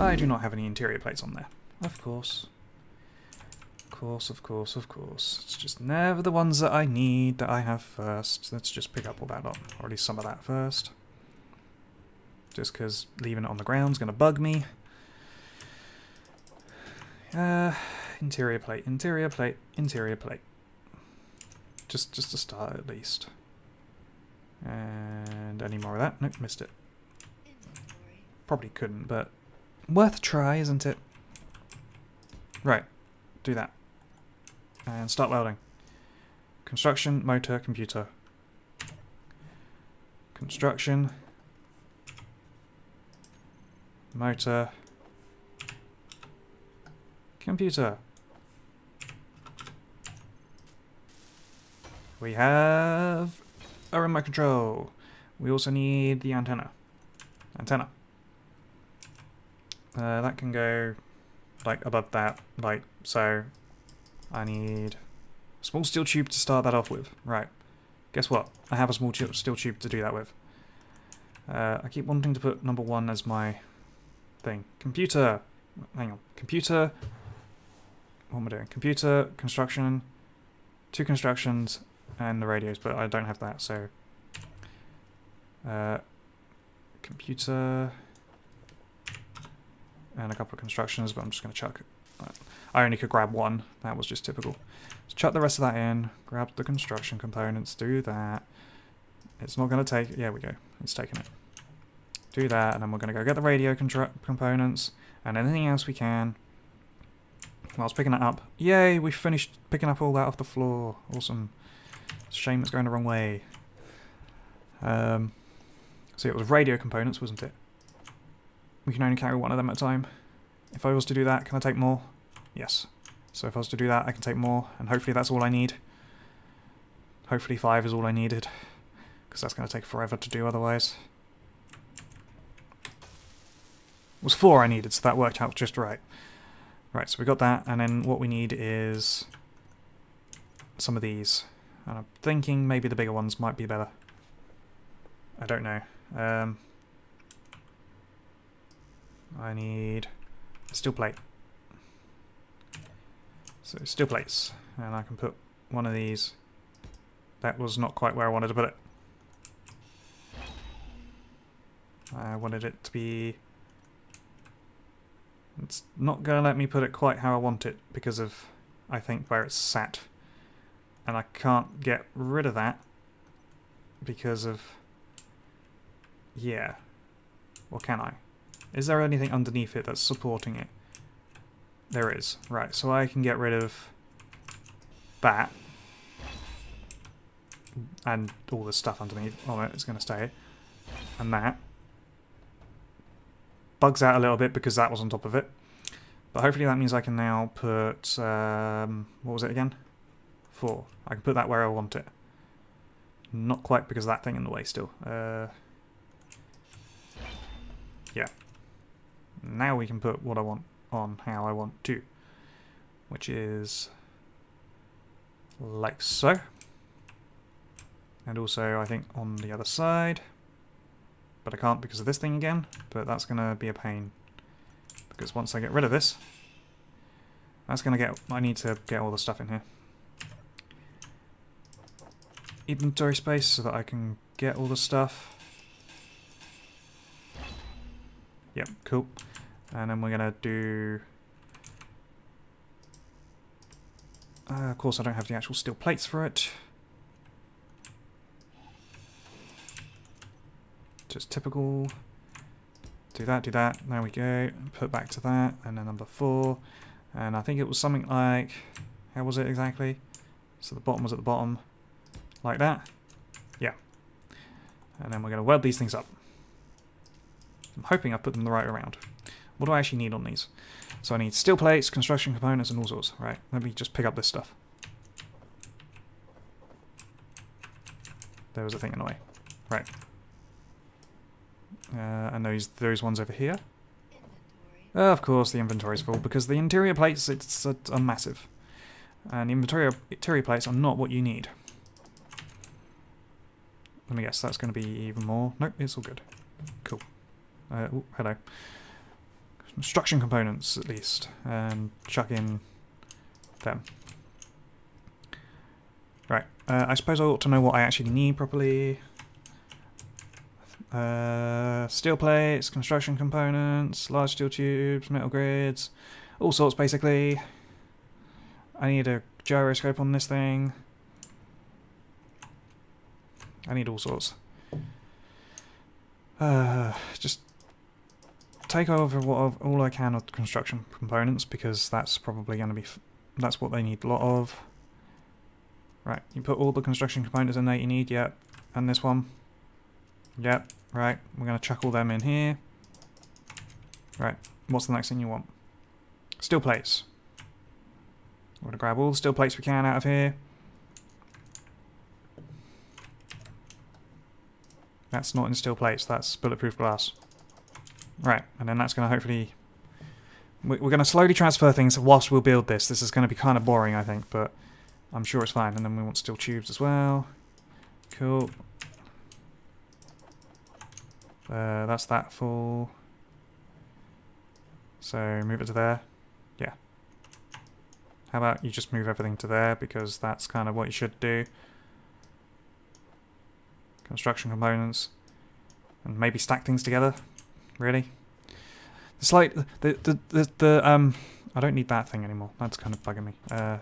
I do not have any interior plates on there. Of course. Of course, of course, of course. It's just never the ones that I need that I have first. Let's just pick up all that on, or at least some of that first. Just because leaving it on the ground is going to bug me. Interior plate, interior plate, interior plate. Just to start at least. And any more of that? Nope, missed it. Probably couldn't, but worth a try, isn't it? Right, do that. And start welding. Construction, motor, computer. Construction. Motor. Computer. We have a remote control. We also need the antenna. That can go like above that, like so. I need a small steel tube to start that off with. Right. Guess what? I have a small steel tube to do that with. I keep wanting to put number 1 as my thing. Computer. Hang on. Computer. What am I doing? Computer, construction, 2 constructions, and the radios, but I don't have that, so... computer... and a couple of constructions, but I'm just going to chuck it. I only could grab 1. That was just typical. So chuck the rest of that in, grab the construction components, do that. It's not going to take... yeah, we go. It's taking it. Do that, and then we're going to go get the radio components, and anything else we can. Well, I was picking that up. Yay, we finished picking up all that off the floor. Awesome. It's a shame it's going the wrong way. So it was radio components, wasn't it? We can only carry 1 of them at a time. If I was to do that, can I take more? Yes. So if I was to do that, I can take more, and hopefully that's all I need. Hopefully 5 is all I needed, because that's going to take forever to do otherwise. It was 4 I needed, so that worked out just right. Right, so we got that, and then what we need is some of these. And I'm thinking maybe the bigger ones might be better. I don't know. I need a steel plate. So steel plates, and I can put one of these. That was not quite where I wanted to put it. I wanted it to be... it's not going to let me put it quite how I want it because of, I think, where it's sat. And I can't get rid of that because of... yeah. Or can I? Is there anything underneath it that's supporting it? There is. Right, so I can get rid of that. And all the stuff underneath on it is going to stay. And that. Bugs out a little bit because that was on top of it. But hopefully that means I can now put... what was it again? 4. I can put that where I want it. Not quite because of that thing in the way still. Yeah. Now we can put what I want on how I want to. Which is... like so. And also I think on the other side. But I can't because of this thing again. But that's going to be a pain. Because once I get rid of this, that's going to get... I need to get all the stuff in here. Inventory space so that I can get all the stuff. Yep, cool. And then we're going to do... of course I don't have the actual steel plates for it. Just typical. Do that, there we go. Put back to that, and then number 4. And I think it was something like... how was it exactly? So the bottom was at the bottom. Like that? Yeah. And then we're going to weld these things up. I'm hoping I've put them the right around. What do I actually need on these? So I need steel plates, construction components, and all sorts. Right, let me just pick up this stuff. There was a thing in the way. Right. And those ones over here. Of course the inventory's full, because the interior plates are massive. And the interior plates are not what you need. Let me guess, that's going to be even more. Nope, it's all good. Cool. Ooh, hello. construction components at least, and chuck in them. Right, I suppose I ought to know what I actually need properly. Steel plates, construction components, large steel tubes, metal grids, all sorts basically. I need a gyroscope on this thing. I need all sorts. Just take over all I can of construction components, because that's probably going to be that's what they need a lot of. Right, you put all the construction components in there you need. Yep, and this one. Yep. Right, we're going to chuck all them in here. Right, what's the next thing you want? Steel plates. We're going to grab all the steel plates we can out of here. That's not in steel plates, that's bulletproof glass. Right, and then that's going to hopefully... We're going to slowly transfer things whilst we'll build this. This is going to be kind of boring, I think, but I'm sure it's fine. And then we want steel tubes as well. Cool. That's that full. So move it to there. Yeah. How about you just move everything to there, because that's kind of what you should do. Construction components. And maybe stack things together. Really? It's like I don't need that thing anymore. That's kind of bugging me. How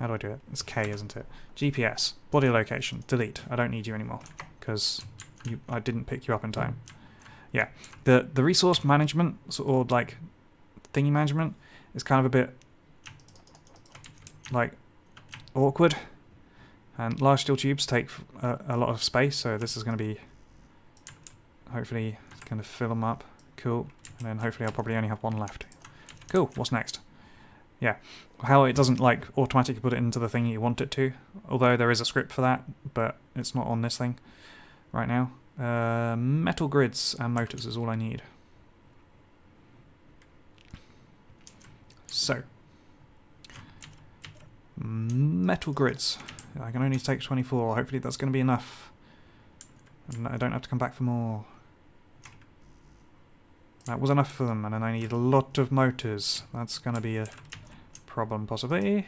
do I do it? It's K, isn't it? GPS. Body location. Delete. I don't need you anymore, because I didn't pick you up in time. Yeah. The resource management, or like thingy management, is kind of a bit like awkward. And large steel tubes take a lot of space, so this is going to be hopefully going to fill them up. Cool. And then hopefully I'll probably only have one left. Cool. What's next? Yeah. How it doesn't like automatically put it into the thing you want it to, although there is a script for that, but it's not on this thing right now. Metal grids and motors is all I need. So, metal grids. I can only take 24. Hopefully that's going to be enough. And I don't have to come back for more. That was enough for them, and then I need a lot of motors. That's going to be a problem, possibly.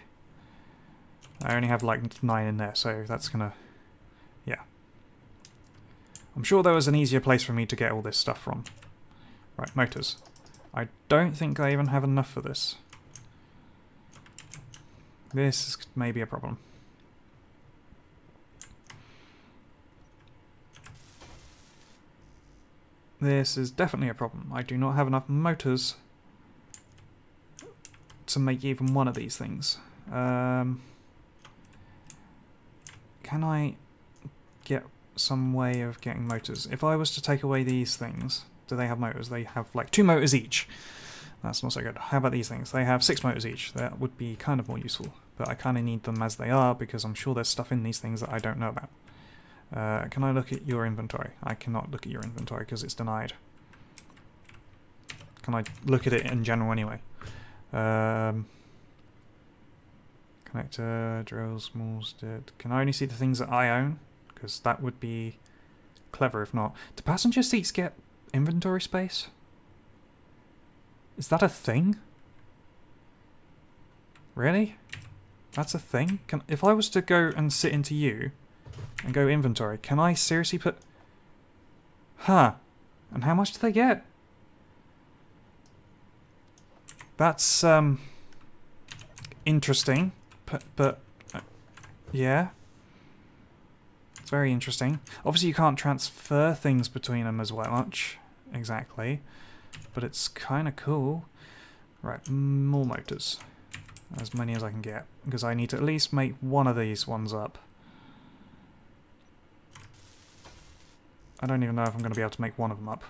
I only have like 9 in there, so that's going to... Yeah. I'm sure there was an easier place for me to get all this stuff from. Right, motors. I don't think I even have enough for this. This is maybe a problem. This is definitely a problem. I do not have enough motors to make even one of these things. Can I get some way of getting motors? If I was to take away these things, do they have motors? They have like 2 motors each. That's not so good. How about these things? They have 6 motors each. That would be kind of more useful. But I kind of need them as they are, because I'm sure there's stuff in these things that I don't know about. Can I look at your inventory? I cannot look at your inventory because it's denied. Can I look at it in general anyway? Connector, drills, molds, can I only see the things that I own? Because that would be clever if not. Do passenger seats get inventory space? Is that a thing? Really? That's a thing? If I was to go and sit into you and go inventory, can I seriously put... Huh. And how much do they get? That's, interesting. But yeah. It's very interesting. Obviously you can't transfer things between them as well much. Exactly. But it's kind of cool. Right, more motors. As many as I can get. Because I need to at least make one of these ones up. I don't even know if I'm going to be able to make one of them up.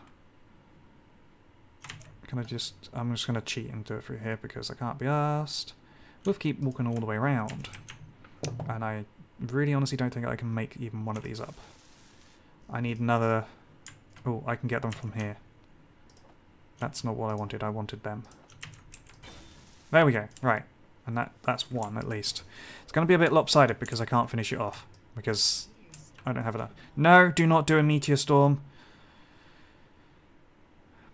Can I just... I'm just going to cheat and do it through here because I can't be asked. We'll keep walking all the way around. And I really honestly don't think I can make even one of these up. I need another... Oh, I can get them from here. That's not what I wanted. I wanted them. There we go. Right. And that's one at least. It's going to be a bit lopsided because I can't finish it off. Because... I don't have enough. No, do not do a meteor storm.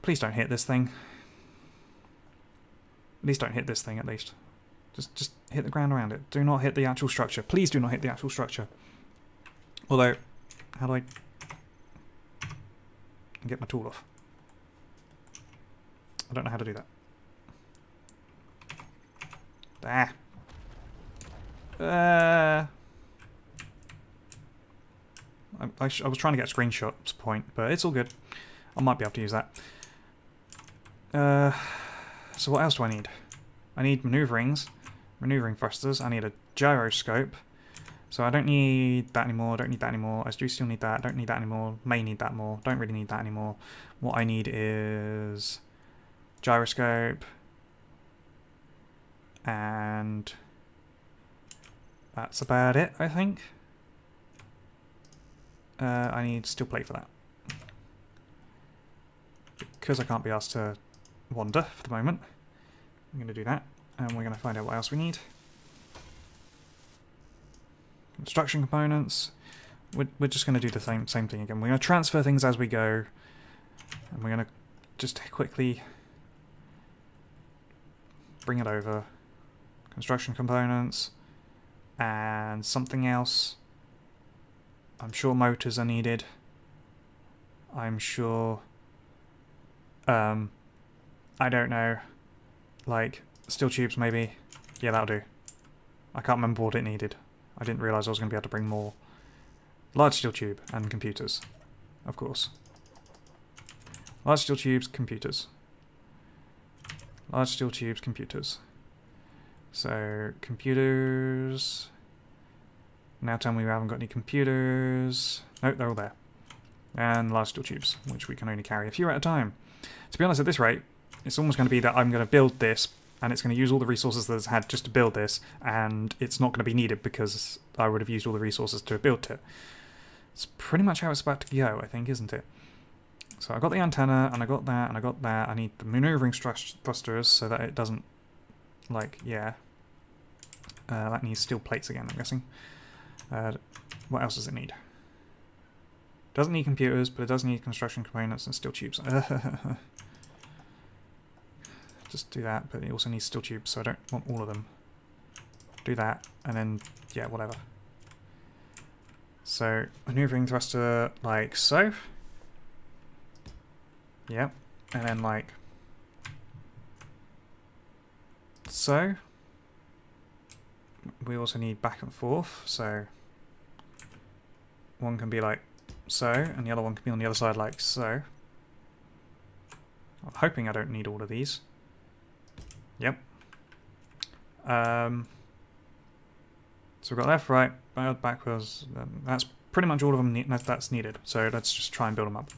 Please don't hit this thing. At least don't hit this thing, at least. Just hit the ground around it. Do not hit the actual structure. Please do not hit the actual structure. Although, how do I get my tool off? I don't know how to do that. I was trying to get a screenshot point, but it's all good. I might be able to use that. So what else do I need? I need maneuvering thrusters. I need a gyroscope. So I don't need that anymore. I don't need that anymore. I do still need that. Don't need that anymore. May need that more. Don't really need that anymore. What I need is gyroscope, and that's about it, I think. I need steel plate for that, because I can't be asked to wander for the moment. I'm going to do that, and we're going to find out what else we need. Construction components. We're just going to do the same thing again. We're going to transfer things as we go, and we're going to just quickly bring it over. Construction components and something else. I'm sure motors are needed. I'm sure I don't know, like steel tubes maybe. Yeah, that'll do. I can't remember what it needed. I didn't realise I was going to be able to bring more. Large steel tube and computers, of course. Large steel tubes, computers. Large steel tubes, computers. So, computers. Now tell me we haven't got any computers. Nope, they're all there. And large steel tubes, which we can only carry a few at a time. To be honest, at this rate, it's almost going to be that I'm going to build this, and it's going to use all the resources that it's had just to build this, and it's not going to be needed because I would have used all the resources to have built it. It's pretty much how it's about to go, I think, isn't it? So I got the antenna, and I got that, and I got that. I need the maneuvering thrusters so that it doesn't, like, yeah. That needs steel plates again, I'm guessing. What else does it need? Doesn't need computers, but it does need construction components and steel tubes. Just do that, but it also needs steel tubes, so I don't want all of them. Do that, and then, yeah, whatever. So, maneuvering thruster like so. Yep, and then like so. We also need back and forth, so one can be like so, and the other one can be on the other side like so. I'm hoping I don't need all of these. Yep. So we've got left, right, backwards. That's pretty much all of them that's needed. So let's just try and build them up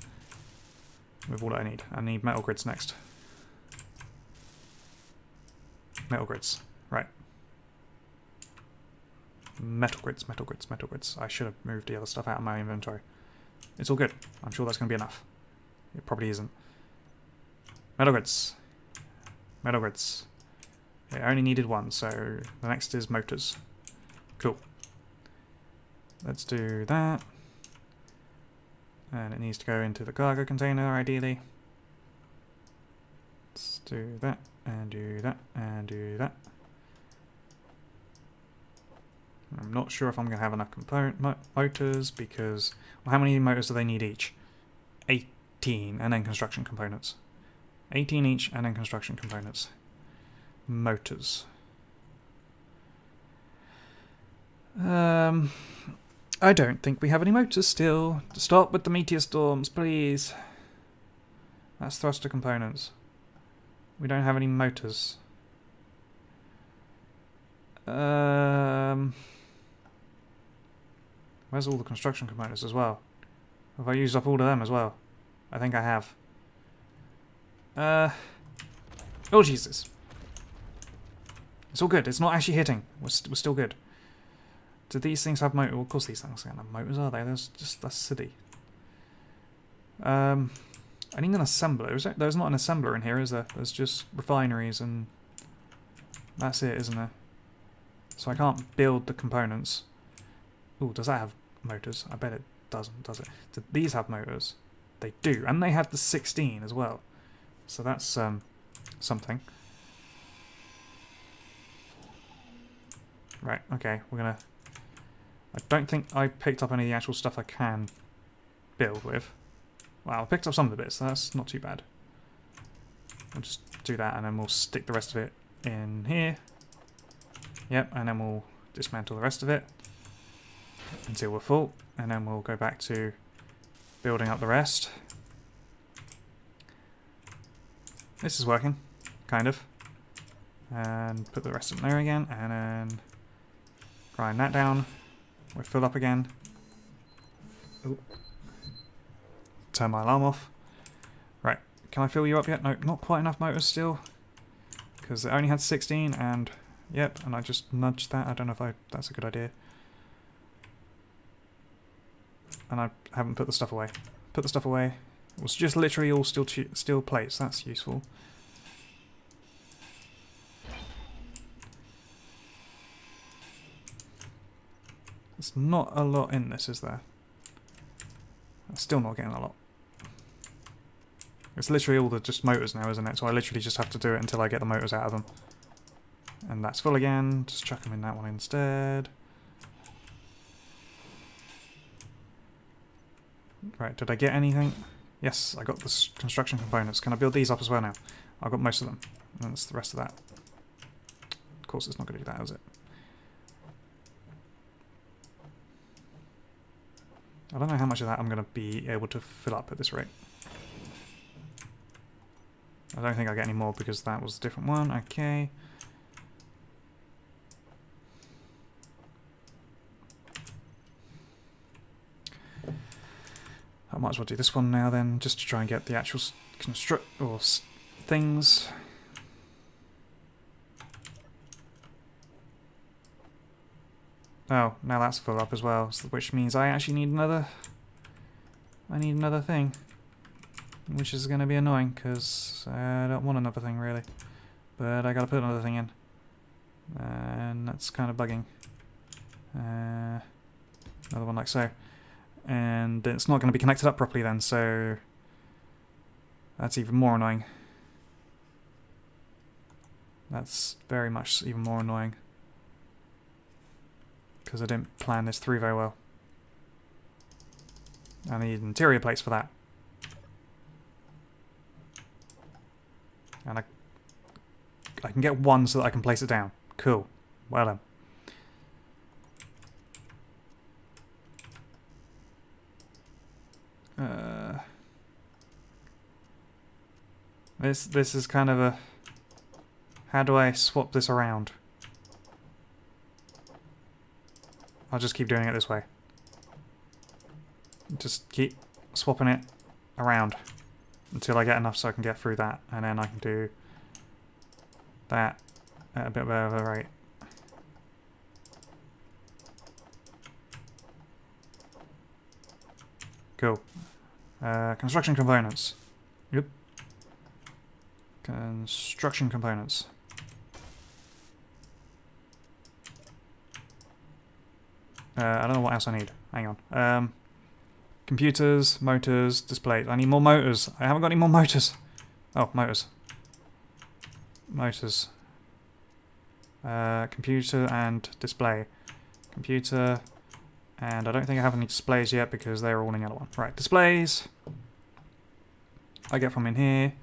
with all that I need. I need metal grids next. Metal grids, right. Metal grids, metal grids, metal grids. I should have moved the other stuff out of my inventory. It's all good. I'm sure that's going to be enough. It probably isn't. Metal grids. Metal grids. I only needed one, so the next is motors. Cool. Let's do that. And it needs to go into the cargo container, ideally. Let's do that, and do that, and do that. I'm not sure if I'm going to have enough motors, because... Well, how many motors do they need each? 18, and then construction components. 18 each, and then construction components. Motors. I don't think we have any motors still. Stop with the meteor storms, please. That's thruster components. We don't have any motors. Where's all the construction components as well? Have I used up all of them as well? I think I have. Oh Jesus. It's all good. It's not actually hitting. We're still good. Do these things have motors? Well, of course these things don't have motors, are they? That's silly. I need an assembler. There's not an assembler in here, is there? There's just refineries and that's it, isn't there? So I can't build the components. Ooh, does that have motors? I bet it doesn't, does it? Do these have motors? They do, and they have the 16 as well. So that's something. Right, okay, we're gonna... I don't think I picked up any of the actual stuff I can build with. Wow, I picked up some of the bits, so that's not too bad. We'll just do that and then we'll stick the rest of it in here. Yep, and then we'll dismantle the rest of it until we're full, and then we'll go back to building up the rest. This is working, kind of. And put the rest in there again, and then grind that down. We're filled up again. Ooh. Turn my alarm off. Right, can I fill you up yet? No, not quite enough motors still. Because it only had 16 and... Yep, and I just nudged that. I don't know if that's a good idea. And I haven't put the stuff away. Put the stuff away. It was just literally all steel plates. That's useful. There's not a lot in this, is there? I'm still not getting a lot. It's literally all the just motors now, isn't it? So I literally just have to do it until I get the motors out of them. And that's full again. Just chuck them in that one instead. Right, did I get anything? Yes, I got the construction components. Can I build these up as well now? I've got most of them. And that's the rest of that. Of course it's not going to do that, is it? I don't know how much of that I'm going to be able to fill up at this rate. I don't think I'll get any more because that was a different one. Okay. I might as well do this one now then, just to try and get the actual things. Oh, now that's full up as well, which means I actually need another... I need another thing. Which is going to be annoying, because I don't want another thing, really. But I gotta put another thing in. And that's kind of bugging. Another one like so. And it's not going to be connected up properly then, so... That's even more annoying. That's very much even more annoying. Because I didn't plan this through very well. I need interior plates for that. And I can get one so that I can place it down. Cool. Well done. This is kind of a... How do I swap this around? I'll just keep doing it this way. Just keep swapping it around until I get enough so I can get through that, and then I can do that at a bit of a rate. Cool. Construction components. Yep. Construction components. I don't know what else I need. Hang on. Computers, motors, displays. I need more motors. I haven't got any more motors. Oh, motors. Motors. Computer and display. Computer, and I don't think I have any displays yet because they're all in the other one. Right, displays. I get from in here.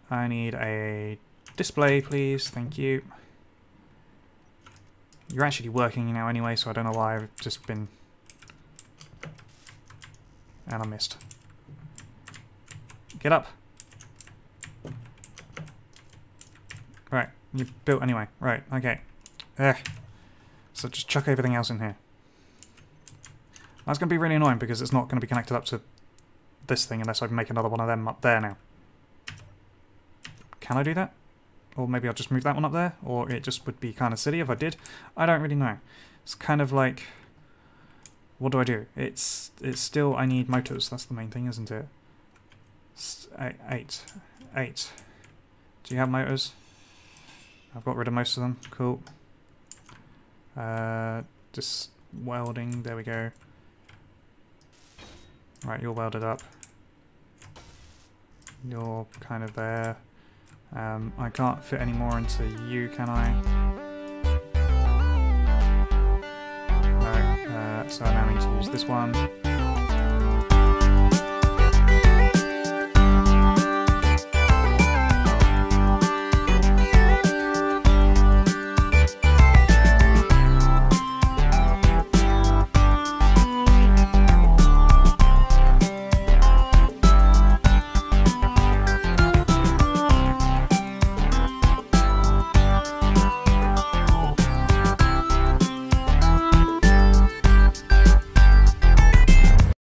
I need a display, please. Thank you. You're actually working now anyway, so I don't know why I've just been... And I missed. Get up. Right, you built anyway. Right, okay. So just chuck everything else in here. That's going to be really annoying because it's not going to be connected up to this thing unless I make another one of them up there now. Can I do that? Or maybe I'll just move that one up there? Or it just would be kind of silly if I did? I don't really know. It's kind of like... What do I do? It's still... I need motors. That's the main thing, isn't it? Eight. Do you have motors? I've got rid of most of them. Cool. Just welding. There we go. Right, you're welded up. You're kind of there. I can't fit any more into you, can I? No. So I now need to use this one.